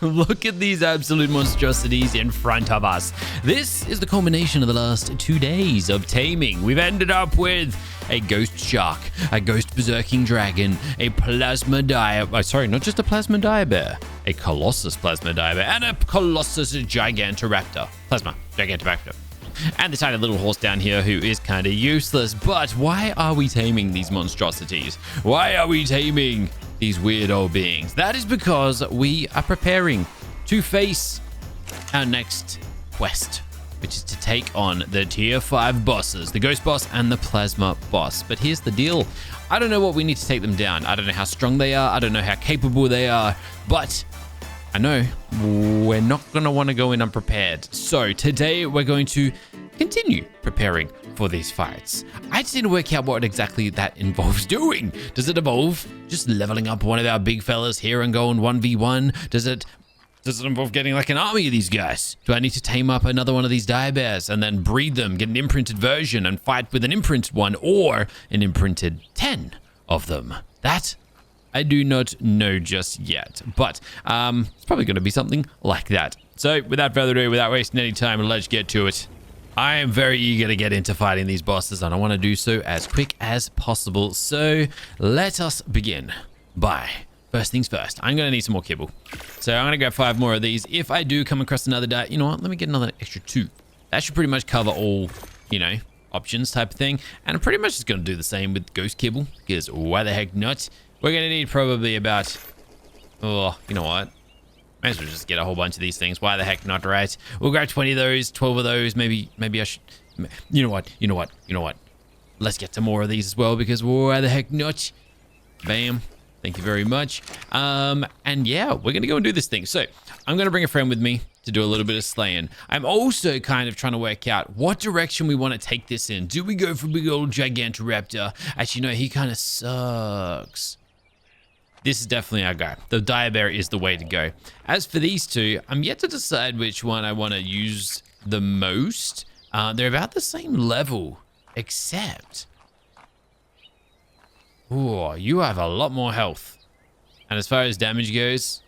Look at these absolute monstrosities in front of us. This is the culmination of the last 2 days of taming. We've ended up with a ghost shark, a ghost berserking dragon, a plasma sorry, not just a plasma dire, a colossus plasma dire, and a colossus gigantoraptor. Plasma gigantoraptor. And the tiny little horse down here who is kind of useless. But why are we taming these monstrosities? Why are we taming these weird old beings? That is because we are preparing to face our next quest, which is to take on the tier 5 bosses, the ghost boss and the plasma boss. But here's the deal. I don't know what we need to take them down. I don't know how strong they are. I don't know how capable they are, but I know we're not going to want to go in unprepared. So today we're going to continue preparing for these fights. I just need to work out what exactly that involves doing. Does it involve just leveling up one of our big fellas here and going 1v1? Does it involve getting like an army of these guys? Do I need to tame up another one of these dire bears and then breed them, get an imprinted version and fight with an imprinted one, or an imprinted 10 of them? That I do not know just yet, but it's probably going to be something like that. So without further ado, without wasting any time, let's get to it. I am very eager to get into fighting these bosses, and I want to do so as quick as possible. So let us begin by, first things first, I'm going to need some more kibble. So I'm going to grab 5 more of these. If I do come across another you know what, let me get another extra 2. That should pretty much cover all, you know, options type of thing. And I'm pretty much just going to do the same with ghost kibble, because why the heck not? We're going to need probably about, oh, you know what? Might as well just get a whole bunch of these things. Why the heck not, right? We'll grab 20 of those, 12 of those. Maybe I should, you know what? Let's get some more of these as well, because why the heck not? Bam. Thank you very much. And yeah, we're going to go and do this thing. So I'm going to bring a friend with me to do a little bit of slaying. I'm also kind of trying to work out what direction we want to take this in. Do we go for big old gigantoraptor? Actually, no, he kind of sucks. This is definitely our guy. The dire bear is the way to go. As for these two, I'm yet to decide which one I want to use the most. They're about the same level, except, oh, you have a lot more health. And as far as damage goes,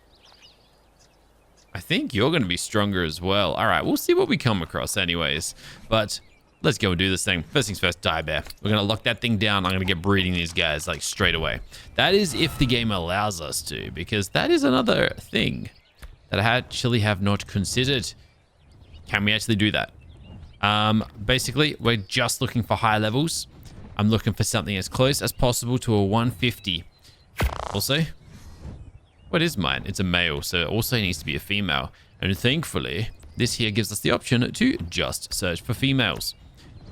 I think you're going to be stronger as well. All right, we'll see what we come across anyways. But let's go and do this thing. First things first, dire bear. We're going to lock that thing down. I'm going to get breeding these guys like straight away. That is if the game allows us to, because that is another thing that I actually have not considered. Can we actually do that? Basically, we're just looking for high levels. I'm looking for something as close as possible to a 150. Also, what is mine? It's a male, so it also needs to be a female. And thankfully, this here gives us the option to just search for females.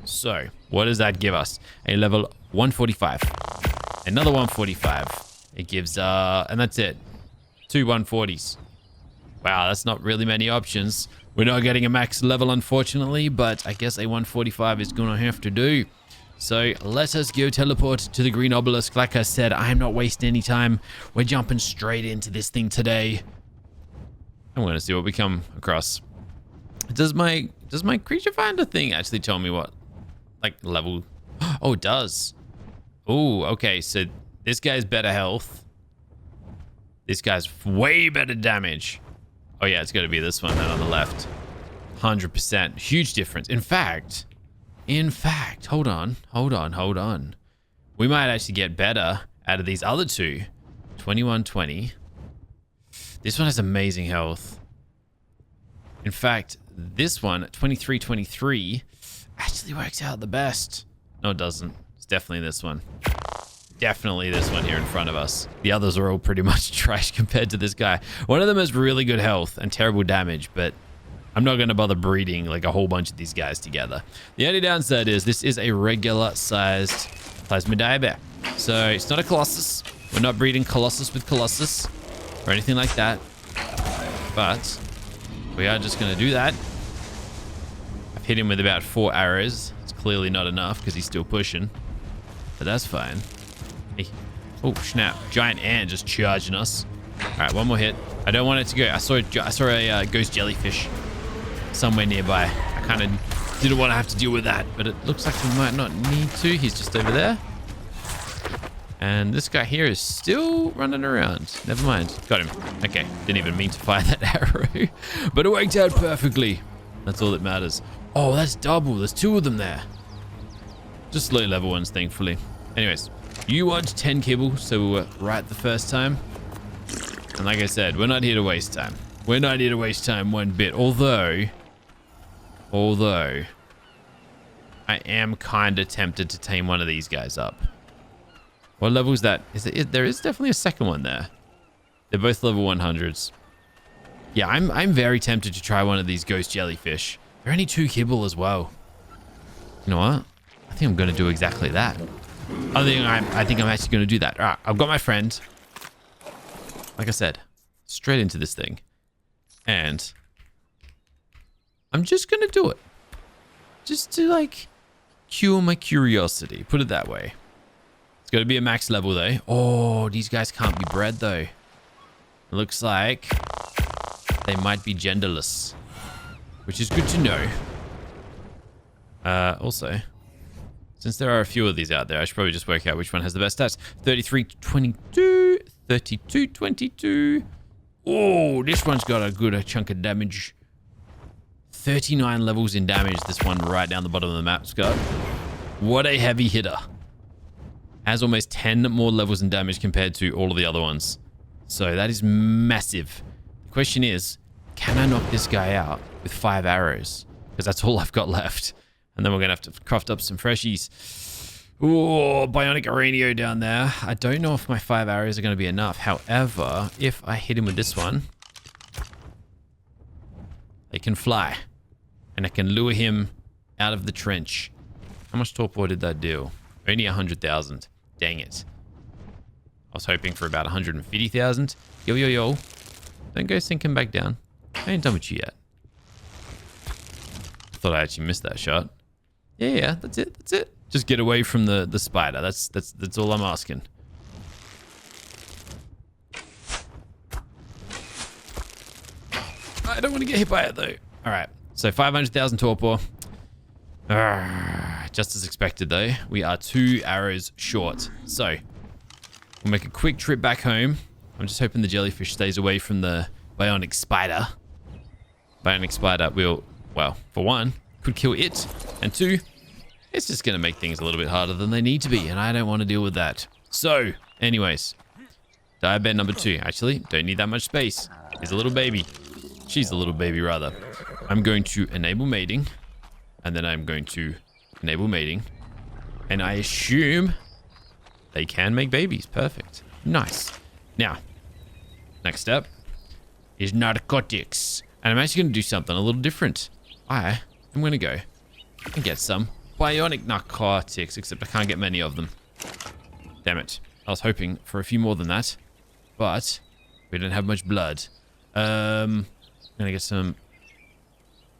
So, what does that give us? A level 145. Another 145. It gives, and that's it. 2 140s. Wow, that's not really many options. We're not getting a max level, unfortunately, but I guess a 145 is gonna have to do. So, let us go teleport to the green obelisk. Like I said, I'm not wasting any time. We're jumping straight into this thing today. I'm gonna see what we come across. Does my creature finder thing actually tell me what, like, level? Oh, it does. Oh, okay. So this guy's better health. This guy's way better damage. Oh yeah, it's got to be this one then on the left. 100%. Huge difference. In fact, hold on. We might actually get better out of these other two. 2120. This one has amazing health. In fact, this one, 2323, actually works out the best. No, it doesn't. It's definitely this one. Definitely this one here in front of us. The others are all pretty much trash compared to this guy. One of them has really good health and terrible damage, but I'm not going to bother breeding like a whole bunch of these guys together. The only downside is this is a regular sized plasma dire bear. So it's not a colossus. We're not breeding colossus with colossus or anything like that. But we are just going to do that. I've hit him with about 4 arrows. It's clearly not enough because he's still pushing. But that's fine. Hey. Oh, snap. Giant ant just charging us. All right, one more hit. I don't want it to go. I saw a ghost jellyfish somewhere nearby. I kind of didn't want to have to deal with that, but it looks like we might not need to. He's just over there. And this guy here is still running around. Never mind. Got him. Okay. Didn't even mean to fire that arrow. But it worked out perfectly. That's all that matters. Oh, that's double. There's 2 of them there. Just low level ones, thankfully. Anyways, you want 10 kibble, so we were right the first time. And like I said, we're not here to waste time. We're not here to waste time one bit. Although, I am kind of tempted to tame one of these guys up. What level is that? There is definitely a second one there. They're both level 100s. Yeah, I'm very tempted to try one of these ghost jellyfish. They're only 2 kibble as well. You know what? I think I'm going to do exactly that. I think I'm actually going to do that. All right, I've got my friend. Like I said, straight into this thing. And I'm just going to do it. Just to, like, cure my curiosity. Put it that way. It's got to be a max level, though. Oh, these guys can't be bred, though. It looks like they might be genderless. Which is good to know. Also, since there are a few of these out there, I should probably just work out which one has the best stats. 33, 22, 32, 22. Oh, this one's got a good chunk of damage. 39 levels in damage, this one right down the bottom of the map, Scott. What a heavy hitter. Has almost 10 more levels in damage compared to all of the other ones. So that is massive. The question is, can I knock this guy out with 5 arrows? Because that's all I've got left. And then we're going to have to craft up some freshies. Oh, bionic Arenio down there. I don't know if my 5 arrows are going to be enough. However, if I hit him with this one, they can fly. And I can lure him out of the trench. How much torpor did that do? Only 100,000. Dang it. I was hoping for about 150,000. Yo, yo, yo. Don't go sinking back down. I ain't done with you yet. Thought I actually missed that shot. Yeah, that's it. That's it. Just get away from the spider. That's all I'm asking. I don't want to get hit by it though. All right. So 500,000 torpor. Just as expected though. We are 2 arrows short. So we'll make a quick trip back home. I'm just hoping the jellyfish stays away from the bionic spider. Bionic spider will, well, for one, could kill it. And 2, it's just going to make things a little bit harder than they need to be. And I don't want to deal with that. So, anyways. Diabed number 2. Actually, don't need that much space. He's a little baby. She's a little baby, rather. I'm going to enable mating. And then I'm going to enable mating. And I assume they can make babies. Perfect. Nice. Now, next step is narcotics. And I'm actually going to do something a little different. I'm going to go and get some bionic narcotics, except I can't get many of them. Damn it. I was hoping for a few more than that, but we don't have much blood. I'm going to get some...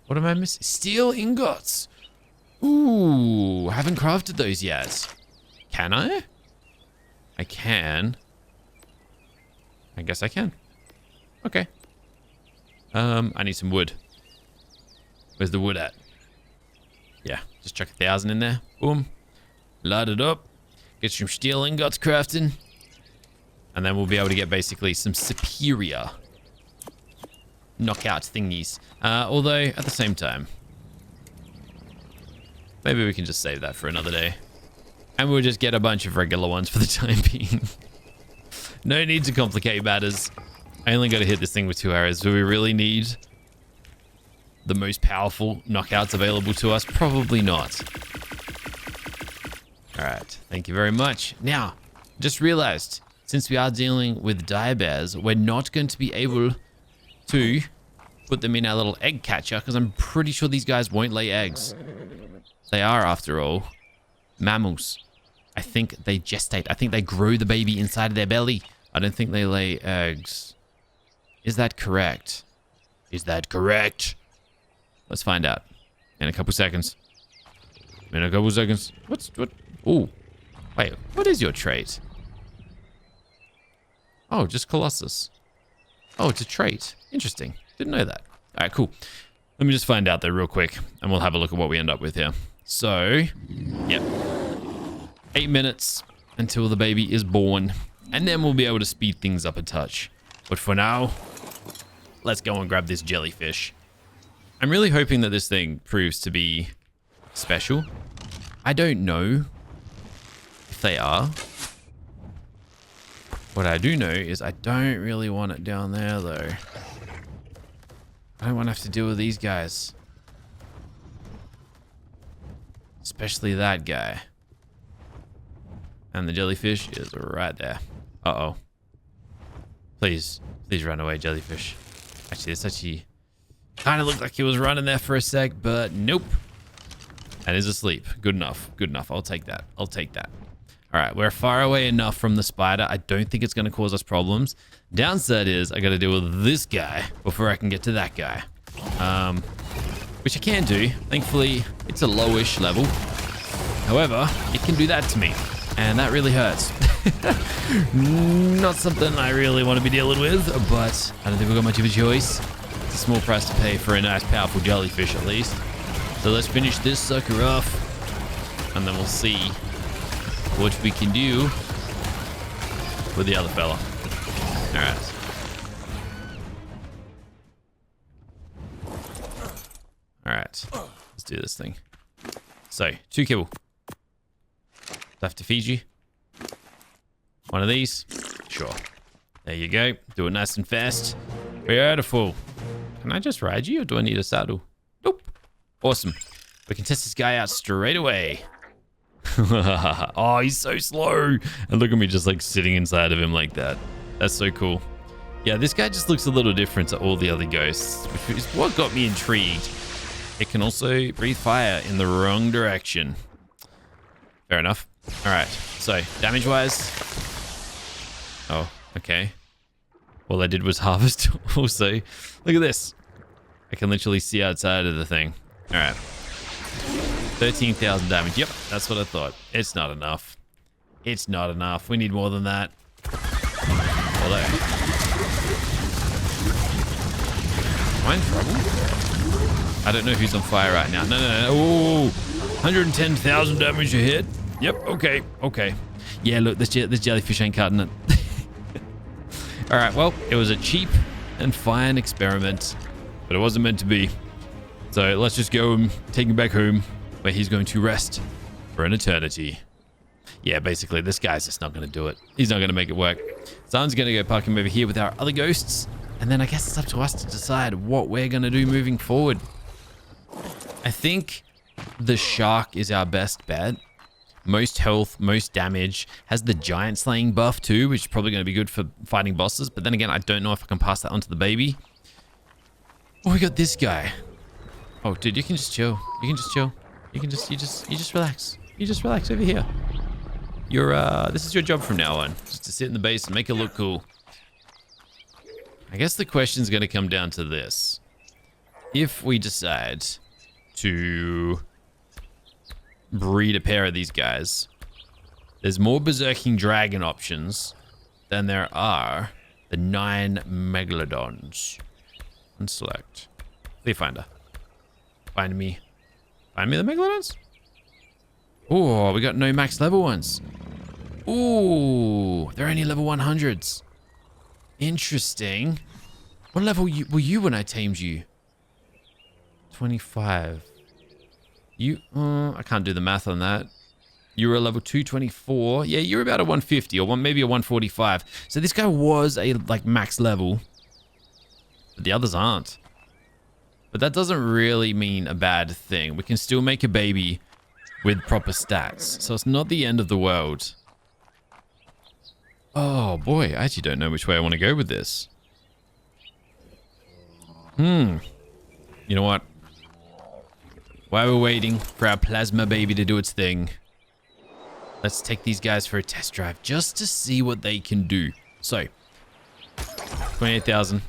What am I missing? Steel ingots. Ooh, I haven't crafted those yet. Can I? I can. I guess I can. Okay. I need some wood. Where's the wood at? Yeah, just chuck 1,000 in there. Boom. Load it up. Get some steel ingots crafting. And then we'll be able to get basically some superior knockout thingies. Although, at the same time, maybe we can just save that for another day. And we'll just get a bunch of regular ones for the time being. No need to complicate matters. I only got to hit this thing with 2 arrows. Do we really need the most powerful knockouts available to us? Probably not. Alright, thank you very much. Now, just realized, since we are dealing with dire bears, we're not going to be able to put them in our little egg catcher, because I'm pretty sure these guys won't lay eggs. They are, after all, mammals. I think they gestate. I think they grow the baby inside of their belly. I don't think they lay eggs. Is that correct? Is that correct? Let's find out in a couple seconds. In a couple seconds. What? Ooh. Wait, what is your trait? Oh, just Colossus. Oh, it's a trait. Interesting. Didn't know that. All right, cool. Let me just find out though real quick, and we'll have a look at what we end up with here. So, yep. 8 minutes until the baby is born. And then we'll be able to speed things up a touch. But for now, let's go and grab this jellyfish. I'm really hoping that this thing proves to be special. I don't know if they are. What I do know is I don't really want it down there, though. I don't want to have to deal with these guys. Especially that guy. And the jellyfish is right there. Uh-oh. Please run away, jellyfish. Actually, it's actually kind of looked like he was running there for a sec, but nope. And is asleep. Good enough. Good enough. I'll take that. I'll take that. All right, we're far away enough from the spider. I don't think it's going to cause us problems. Downside is I got to deal with this guy before I can get to that guy. Which I can do. Thankfully, it's a lowish level. However, it can do that to me. And that really hurts. Not something I really want to be dealing with, but I don't think we've got much of a choice. It's a small price to pay for a nice, powerful jellyfish, at least. So let's finish this sucker off, and then we'll see what we can do with the other fella. All right. All right. Let's do this thing. So, 2 kibble. Do I have to feed you? One of these? Sure. There you go. Do it nice and fast. Beautiful. Can I just ride you, or do I need a saddle? Nope. Awesome. We can test this guy out straight away. Oh, he's so slow. And look at me just like sitting inside of him like that. That's so cool. Yeah, this guy just looks a little different to all the other ghosts, which is what got me intrigued. It can also breathe fire in the wrong direction. Fair enough. All right. So, damage-wise. Oh, okay. All I did was harvest also. Look at this. I can literally see outside of the thing. All right. 13,000 damage. Yep, that's what I thought. It's not enough. It's not enough. We need more than that. Although, am I in trouble? I don't know who's on fire right now. No. Oh, 110,000 damage a hit. Yep, okay, okay. Yeah, look, this jellyfish ain't cutting it. All right, well, it was a cheap and fine experiment, but it wasn't meant to be. So let's just go and take him back home, where he's going to rest for an eternity. Yeah, basically, this guy's just not going to do it. He's not going to make it work. So I'm just going to go park him over here with our other ghosts, and then I guess it's up to us to decide what we're going to do moving forward. I think the shark is our best bet. Most health, most damage, has the giant slaying buff too, which is probably going to be good for fighting bosses. But then again, I don't know if I can pass that on to the baby. Oh, we got this guy. Oh, dude, you can just chill. You can just chill. You just relax. You just relax over here. This is your job from now on, just to sit in the base and make it look cool. I guess the question's going to come down to this. If we decide to breed a pair of these guys, there's more berserking dragon options than there are the 9 megalodons. Unselect. Clear finder. Find me the megalodons? Oh, we got no max level ones. Ooh, they're only level 100s. Interesting. What level were you when I tamed you? 25. I can't do the math on that. You were a level 224. Yeah, you're about a 150 or maybe a 145. So this guy was a max level, but the others aren't. But that doesn't really mean a bad thing. We can still make a baby with proper stats, so it's not the end of the world. Oh boy, I actually don't know which way I want to go with this. You know what? While we're waiting for our plasma baby to do its thing, let's take these guys for a test drive just to see what they can do. So, 28,000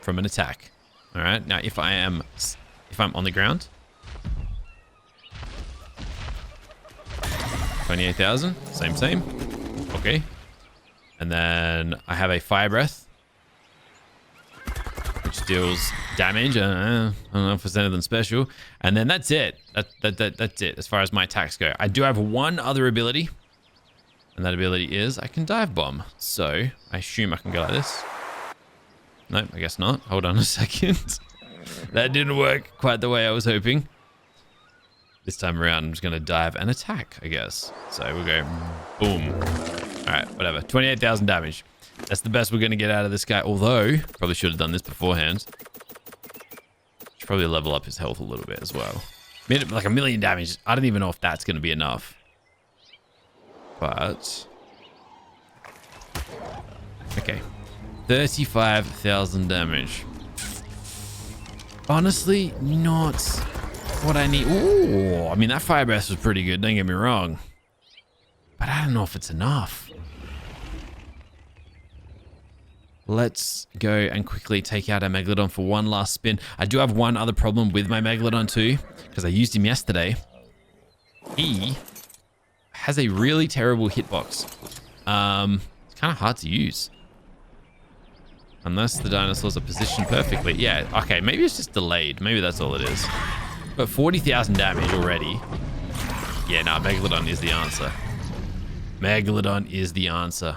from an attack. All right. Now, if I'm on the ground, 28,000. Same. Okay. And then I have a fire breath, which deals damage. I don't know if it's anything special. And then that's it. That's it as far as my attacks go. I do have one other ability. And that ability is I can dive bomb. So I assume I can go like this. Nope, I guess not. Hold on a second. That didn't work quite the way I was hoping. This time around, I'm just going to dive and attack, I guess. So we'll go boom. All right, whatever. 28,000 damage. That's the best we're going to get out of this guy. Although, probably should have done this beforehand. Should probably level up his health a little bit as well. Like 1 million damage. I don't even know if that's going to be enough. But... okay. 35,000 damage. Honestly, not what I need. Ooh, I mean, that fire breath was pretty good. Don't get me wrong. But I don't know if it's enough. Let's go and quickly take out our Megalodon for one last spin. I do have one other problem with my Megalodon too, because I used him yesterday. He has a really terrible hitbox. It's kind of hard to use. Unless the dinosaurs are positioned perfectly. Yeah, okay, maybe it's just delayed. Maybe that's all it is. But 40,000 damage already. Yeah, no, Megalodon is the answer. Megalodon is the answer.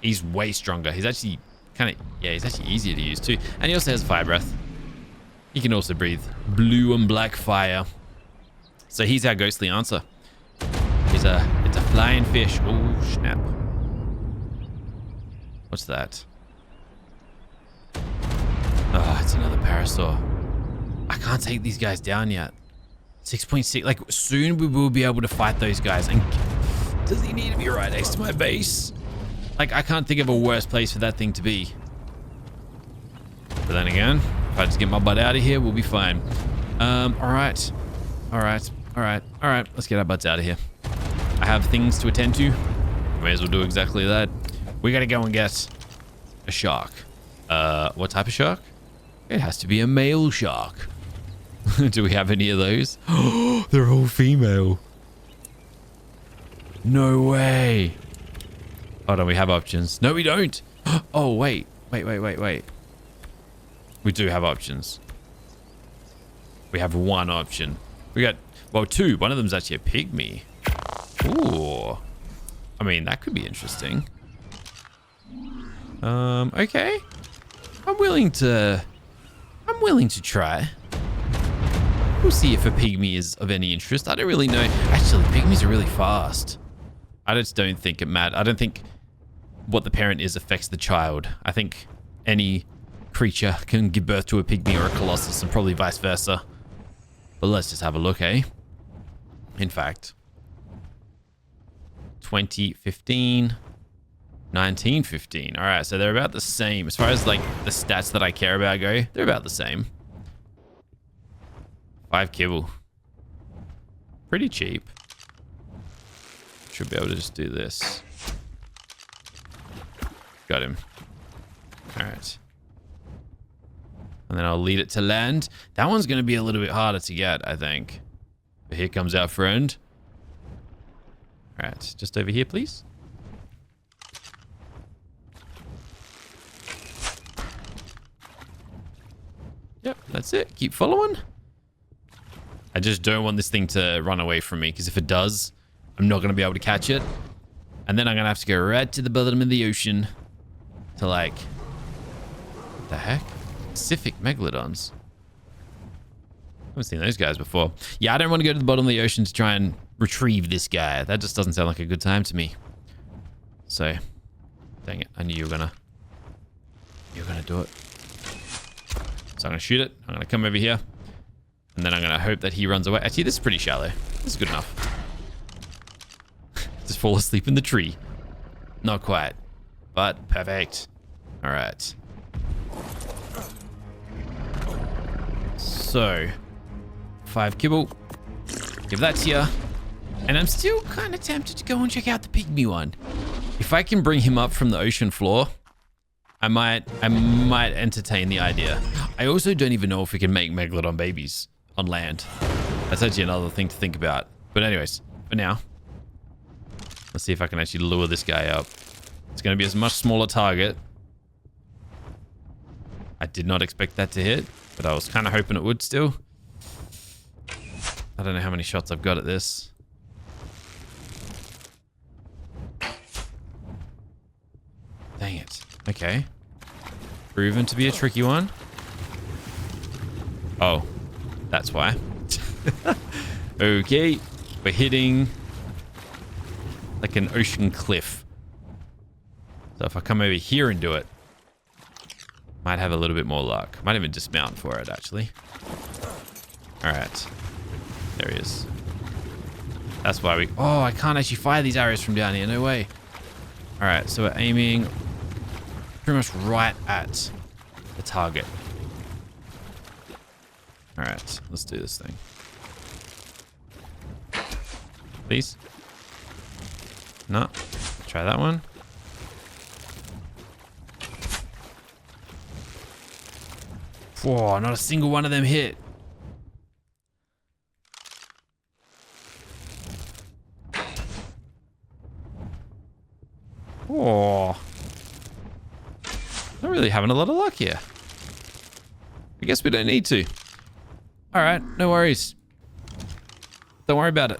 He's way stronger. He's actually he's actually easier to use too. And he also has fire breath. He can also breathe blue and black fire. So he's our ghostly answer. It's a flying fish. Oh, snap. What's that? Oh, it's another parasaur. I can't take these guys down yet. 6.6. Like, soon we will be able to fight those guys. And does he need to be right next to my base? Like, I can't think of a worse place for that thing to be. But then again, if I just get my butt out of here, we'll be fine. All right. Let's get our butts out of here. I have things to attend to. May as well do exactly that. We gotta go and get a shark. What type of shark? It has to be a male shark. Do we have any of those? Oh, they're all female. No way. Hold on, we have options. No, we don't. Oh, wait. We do have options. We have one option. We got, well, two. One of them's actually a pygmy. Ooh. I mean, that could be interesting. Okay. I'm willing to try. We'll see if a pygmy is of any interest. I don't really know. Actually, pygmies are really fast. I just don't think it matters. I don't think what the parent is affects the child. I think any creature can give birth to a pygmy or a colossus, and probably vice versa. But let's just have a look, eh? In fact, 2015, 1915. All right, so they're about the same. As far as like the stats that I care about go, they're about the same. 5 kibble. Pretty cheap. Should be able to just do this. Got him. All right. And then I'll lead it to land. That one's going to be a little bit harder to get, I think. But here comes our friend. All right, just over here, please. Yep, that's it. Keep following. I just don't want this thing to run away from me, because if it does, I'm not going to be able to catch it. And then I'm going to have to go right to the bottom of the ocean to, like, what the heck? Pacific Megalodons. I haven't seen those guys before. Yeah, I don't want to go to the bottom of the ocean to try and retrieve this guy. That just doesn't sound like a good time to me. So, dang it. I knew you were gonna do it. So I'm gonna shoot it. I'm gonna come over here. And then I'm gonna hope that he runs away. Actually, this is pretty shallow. This is good enough. Just fall asleep in the tree. Not quite, but perfect. All right. So, 5 kibble. Give that to you. And I'm still kind of tempted to go and check out the pygmy one. If I can bring him up from the ocean floor, I might entertain the idea. I also don't even know if we can make Megalodon babies on land. That's actually another thing to think about. But anyways, for now, let's see if I can actually lure this guy up. It's going to be a much smaller target. I did not expect that to hit, but I was kind of hoping it would still. I don't know how many shots I've got at this. Okay. Proven to be a tricky one. Oh, that's why. Okay. We're hitting like an ocean cliff. So if I come over here and do it, might have a little bit more luck. Might even dismount for it, actually. All right. There he is. That's why we... Oh, I can't actually fire these arrows from down here. No way. All right, so we're aiming pretty much right at the target. All right, let's do this thing. Please. No. Try that one. Whoa, not a single one of them hit. Oh, not really having a lot of luck here. I guess we don't need to. All right, no worries. Don't worry about it.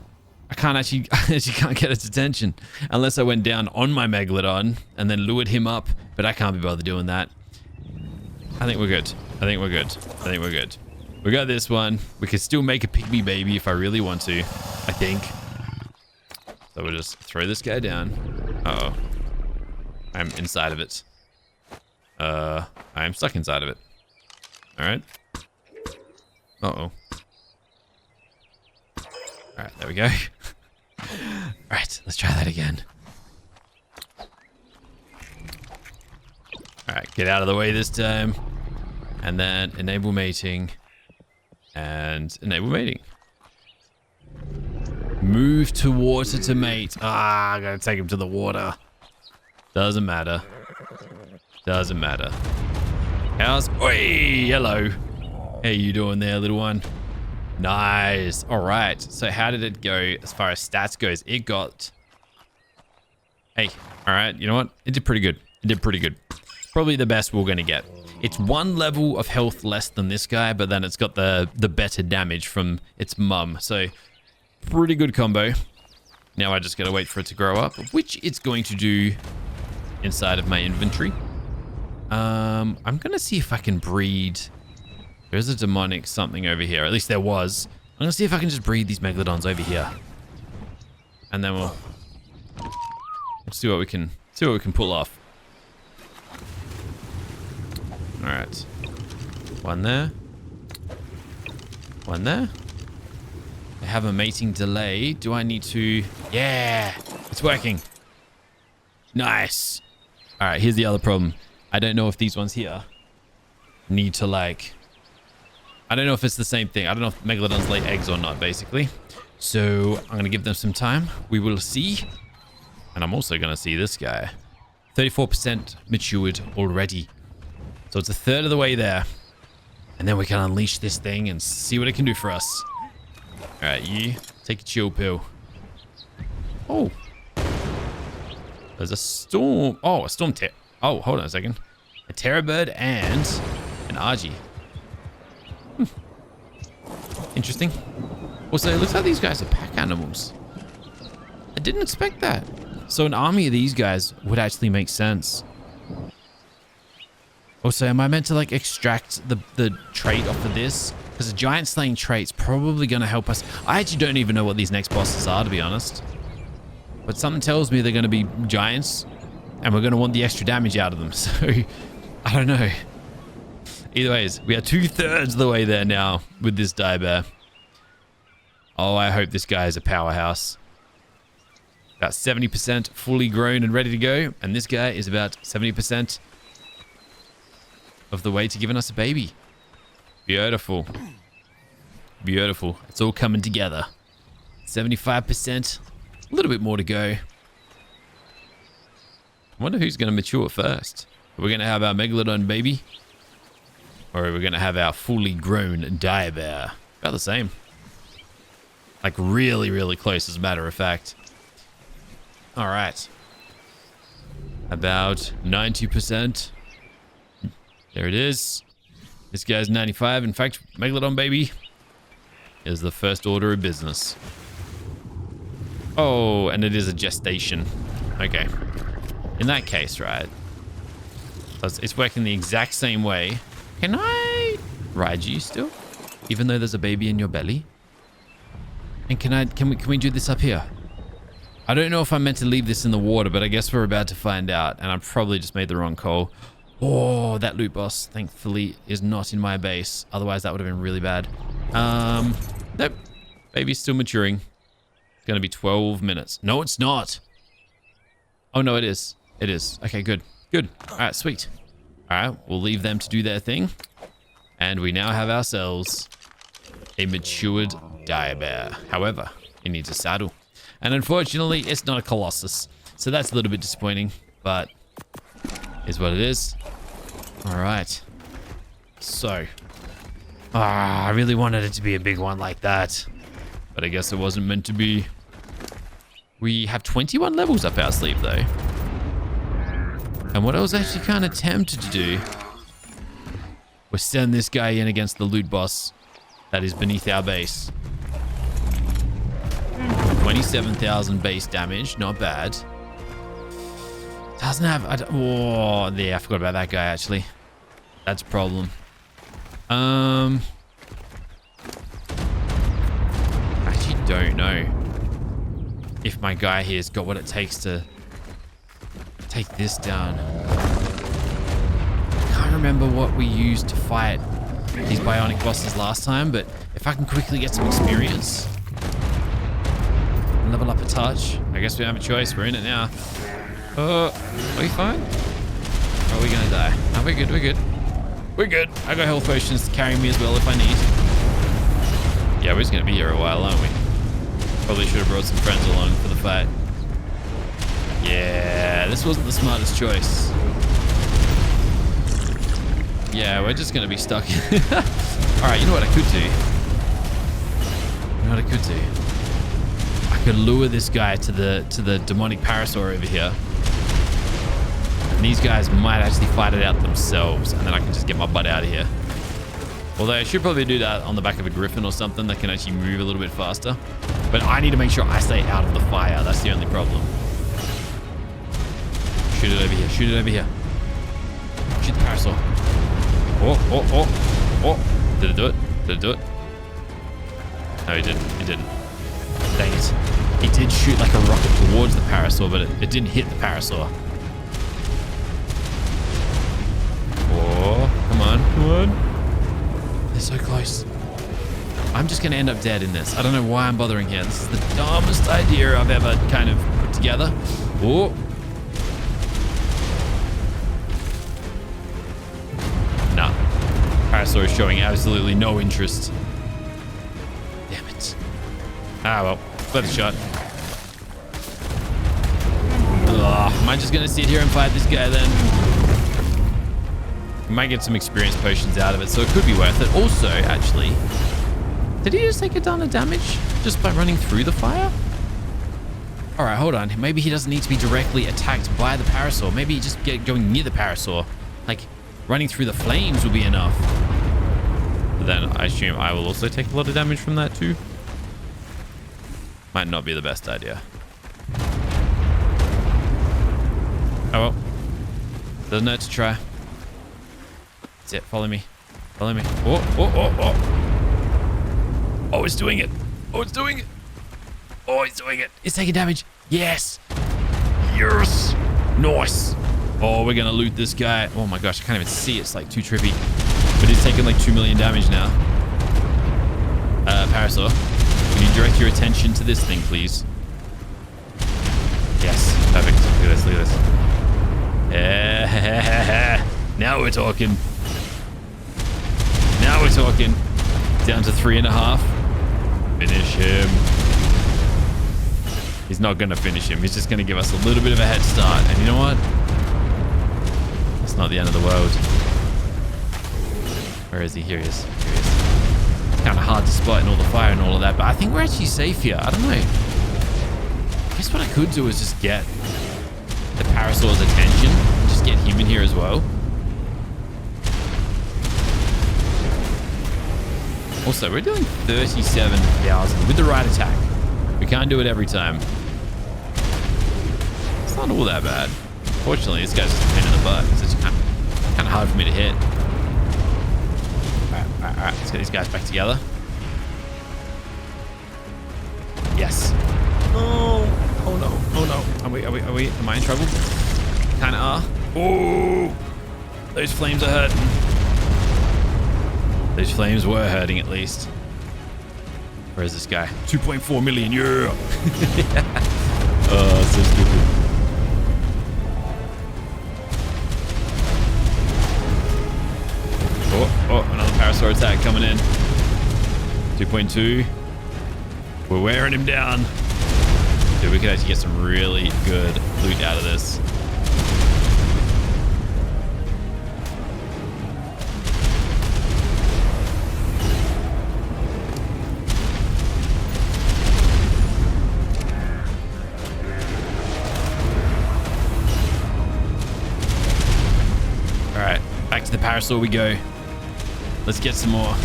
I can't actually can't get its attention unless I went down on my Megalodon and then lured him up, but I can't be bothered doing that. I think we're good. I think we're good. I think we're good. We got this one. We can still make a pygmy baby if I really want to, I think. So we'll just throw this guy down. Uh-oh. I'm inside of it. I'm stuck inside of it. All right. Uh-oh. All right, there we go. All right, let's try that again. All right, get out of the way this time. And then enable mating. And enable mating. Move to water to mate. Ah, I gotta take him to the water. Doesn't matter. Doesn't matter. How's... Oi, hello. How you doing there, little one? Nice. All right. So how did it go as far as stats goes? It got... Hey, all right. You know what? It did pretty good. It did pretty good. Probably the best we're going to get. It's one level of health less than this guy, but then it's got the better damage from its mum. So pretty good combo. Now I just got to wait for it to grow up, which it's going to do inside of my inventory. I'm going to see if I can breed... There's a demonic something over here. At least there was. I'm going to see if I can just breed these Megalodons over here. And then we'll see what we can pull off. All right. One there. One there. I have a mating delay. Do I need to... Yeah, it's working. Nice. All right, here's the other problem. I don't know if these ones here need to like... I don't know if it's the same thing. I don't know if Megalodons lay eggs or not, basically. So I'm going to give them some time. We will see. And I'm also going to see this guy. 34% matured already. So it's a third of the way there. And then we can unleash this thing and see what it can do for us. All right, you take a chill pill. Oh. There's a storm. Oh, a storm ter... Oh, hold on a second. A terror bird and an RG. Interesting. Also, it looks like these guys are pack animals. I didn't expect that. So an army of these guys would actually make sense. Also, am I meant to like extract the trait off of this? Because a giant slaying trait's probably going to help us. I actually don't even know what these next bosses are, to be honest. But something tells me they're going to be giants. And we're going to want the extra damage out of them. So, I don't know. Either ways, we are 2/3 of the way there now with this diabear. Oh, I hope this guy is a powerhouse. About 70% fully grown and ready to go. And this guy is about 70% of the way to giving us a baby. Beautiful. Beautiful. It's all coming together. 75%. A little bit more to go. I wonder who's going to mature first. Are we going to have our Megalodon baby? Or are we going to have our fully grown diabear? About the same. Like really, really close as a matter of fact. All right. About 90%. There it is. This guy's 95. In fact, Megalodon baby is the first order of business. Oh, and it is a gestation. Okay. In that case, right, It's working the exact same way. Can I ride you still? Even though there's a baby in your belly? And can we do this up here? I don't know if I'm meant to leave this in the water, but I guess we're about to find out. And I probably just made the wrong call. Oh, that loot boss, thankfully, is not in my base. Otherwise, that would have been really bad. Nope. Baby's still maturing. It's going to be 12 minutes. No, it's not. Oh, no, it is. It is. Okay, good. Good. All right, sweet. All right, we'll leave them to do their thing. And we now have ourselves a matured dire bear. However, it needs a saddle. And unfortunately, it's not a colossus. So that's a little bit disappointing, but is what it is. All right. So, I really wanted it to be a big one like that, but I guess it wasn't meant to be. We have 21 levels up our sleeve though. And what I was actually kind of tempted to do was send this guy in against the loot boss that is beneath our base. 27,000 base damage, not bad. Doesn't have... oh, yeah, I forgot about that guy, actually. That's a problem. I actually don't know if my guy here's got what it takes to take this down. I can't remember what we used to fight these bionic bosses last time, but if I can quickly get some experience and level up a touch, I guess we have a choice. We're in it now. Are we fine? Or are we gonna die? No, we're good, we're good. We're good. I got health potions to carry me as well if I need. Yeah, we're just gonna be here a while, aren't we? Probably should have brought some friends along for the fight. Yeah, this wasn't the smartest choice. Yeah, we're just gonna be stuck. Alright, you know what I could do? You know what I could do? I could lure this guy to the demonic parasaur over here. And these guys might actually fight it out themselves, and then I can just get my butt out of here. Although I should probably do that on the back of a griffin or something that can actually move a little bit faster. But I need to make sure I stay out of the fire. That's the only problem. Shoot it over here. Shoot it over here. Shoot the parasaur. Oh. Did it do it? Did it do it? No, it didn't. It didn't. Dang it. It did shoot like a rocket towards the parasaur, but it didn't hit the parasaur. Oh, come on. Come on. They're so close. I'm just going to end up dead in this. I don't know why I'm bothering here. This is the dumbest idea I've ever kind of put together. Oh. Nah. Parasaur is showing absolutely no interest. Damn it. Ah, well. Worth a shot. Ugh, am I just going to sit here and fight this guy then? We might get some experience potions out of it, so it could be worth it. Also, actually, did he just take a ton of damage just by running through the fire? All right, hold on. Maybe he doesn't need to be directly attacked by the parasaur. Maybe just going near the parasaur. Like, running through the flames will be enough. But then I assume I will also take a lot of damage from that too. Might not be the best idea. Oh well. Doesn't hurt to try. That's it. Follow me. Follow me. Oh. Oh, it's doing it. Oh, it's doing it. Oh, it's doing it. It's taking damage. Yes. Yes. Nice. Oh, we're going to loot this guy. Oh my gosh, I can't even see. It's like too trippy. But he's taking like 2 million damage now. Parasaur, can you direct your attention to this thing, please? Yes. Perfect. Look at this. Look at this. Yeah. Now we're talking. Now we're talking. Down to 3.5. Finish him. He's not going to finish him. He's just going to give us a little bit of a head start. And you know what? It's not the end of the world. Where is he? Here he is. Here he is. It's kind of hard to spot in all the fire and all of that, but I think we're actually safe here. I don't know. I guess what I could do is just get the parasaur's attention. Just get him in here as well. Also, we're doing 37,000 with the right attack. We can't do it every time. It's not all that bad. Fortunately, this guy's just a pain in the butt because it's kind of hard for me to hit. All right. Let's get these guys back together. Yes. Oh no. Are we? Am I in trouble? Kind of are. Oh, those flames are hurting. Those flames were hurting at least. Where is this guy? 2.4 million. Yeah. Oh, so stupid. Oh, another parasaur attack coming in. 2.2. We're wearing him down. Dude, we could actually get some really good loot out of this. All right, back to the parasaur we go. Let's get some more.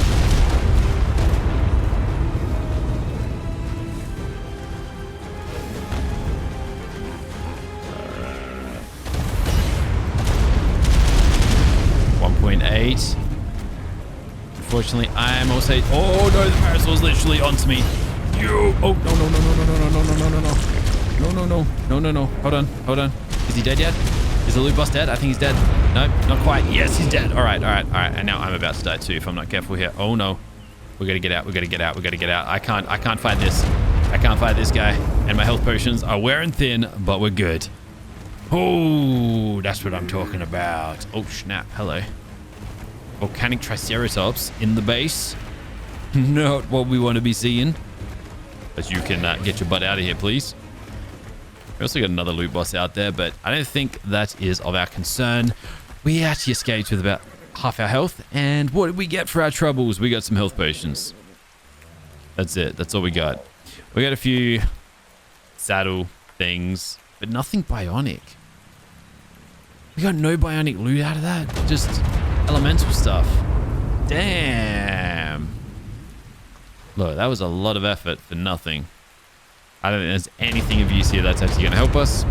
Unfortunately, I'm also. Oh no, the parasaur's literally onto me. Yo! Oh no. Hold on. Is he dead yet? Is the loot boss dead? I think he's dead. Nope, not quite. Yes, he's dead. All right. And now I'm about to die too if I'm not careful here. Oh no. We gotta get out. I can't fight this. I can't fight this guy. And my health potions are wearing thin, but we're good. Oh, that's what I'm talking about. Oh snap. Hello. Volcanic Triceratops in the base. Not what we want to be seeing. But you can get your butt out of here, please. We also got another loot boss out there, but I don't think that is of our concern. We actually escaped with about half our health. And what did we get for our troubles? We got some health potions. That's it. That's all we got. We got a few saddle things, but nothing bionic. We got no bionic loot out of that. Just elemental stuff. Damn. Look, that was a lot of effort for nothing. I don't think there's anything of use here that's actually going to help us.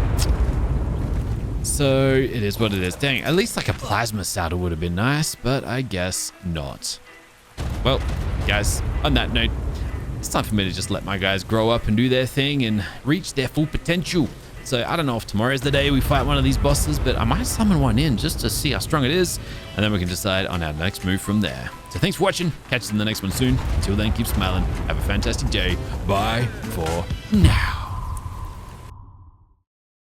So it is what it is. Dang, at least like a plasma saddle would have been nice, but I guess not. Well, guys, on that note, it's time for me to just let my guys grow up and do their thing and reach their full potential. So I don't know if tomorrow's the day we fight one of these bosses, but I might summon one in just to see how strong it is, and then we can decide on our next move from there. So thanks for watching. Catch you in the next one soon. Until then, keep smiling. Have a fantastic day. Bye for now.